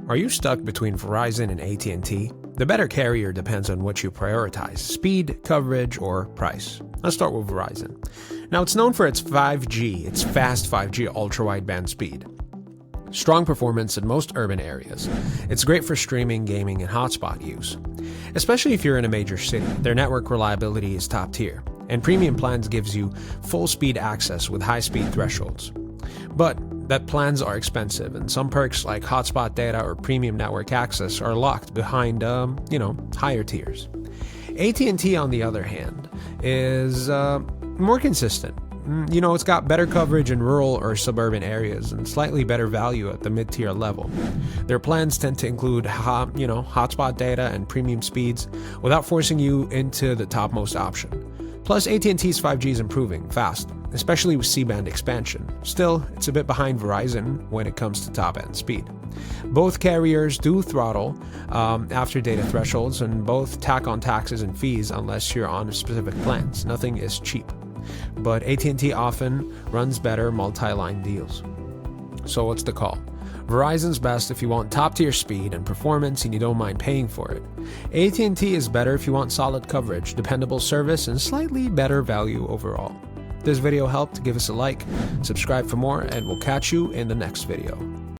Are you stuck between Verizon and AT&T? The better carrier depends on what you prioritize: speed, coverage, or price. Let's start with Verizon. Now, it's known for its 5G, its fast 5G ultra-wideband speed. Strong performance in most urban areas. It's great for streaming, gaming, and hotspot use. Especially if you're in a major city, their network reliability is top tier, and premium plans gives you full speed access with high speed thresholds. But that plans are expensive, and some perks like hotspot data or premium network access are locked behind, higher tiers. AT&T, on the other hand, is more consistent. It's got better coverage in rural or suburban areas and slightly better value at the mid-tier level. Their plans tend to include, hotspot data and premium speeds without forcing you into the topmost option. Plus, AT&T's 5G is improving fast, especially with C-band expansion. Still, it's a bit behind Verizon when it comes to top-end speed. Both carriers do throttle after data thresholds, and both tack on taxes and fees unless you're on specific plans. Nothing is cheap. But AT&T often runs better multi-line deals. So what's the call? Verizon's best if you want top-tier speed and performance and you don't mind paying for it. AT&T is better if you want solid coverage, dependable service, and slightly better value overall. If this video helped, give us a like, subscribe for more, and we'll catch you in the next video.